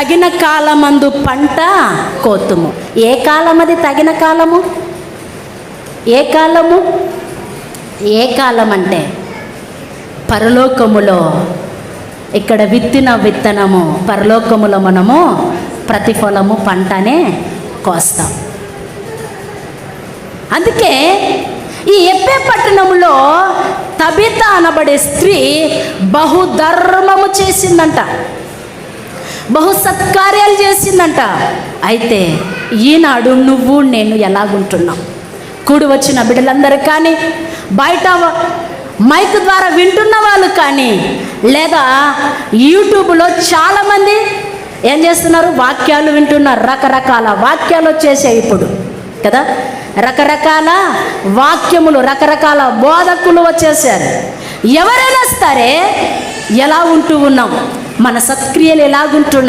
తగిన కాలమందు పంట కోతుము. ఏ కాలం అది తగిన కాలము? ఏ కాలము? ఏ కాలం అంటే పరలోకములో ఇక్కడ విత్తిన విత్తనము, పరలోకములో మనము ప్రతిఫలము పంటనే కోస్తాం. అందుకే ఈ ఎప్పే పట్టణంలో తబిత అనబడే స్త్రీ బహుధర్మము చేసిందంట, బహు సత్కార్యాలు చేసిందంట. అయితే ఈనాడు నువ్వు నేను ఎలాగుంటున్నాం? కూడి వచ్చిన బిడ్డలందరూ కానీ, బయట మైక్ ద్వారా వింటున్న వాళ్ళు కానీ, లేదా యూట్యూబ్లో చాలామంది ఏం చేస్తున్నారు? వాక్యాలు వింటున్నారు. రకరకాల వాక్యాలు వచ్చేసాయి ఇప్పుడు కదా, రకరకాల వాక్యములు, రకరకాల బోధకులు వచ్చేసారు. ఎవరైనా సరే ఎలా ఉంటూ ఉన్నాం, మన సత్క్రియలు ఎలాగుంటున్నాయి?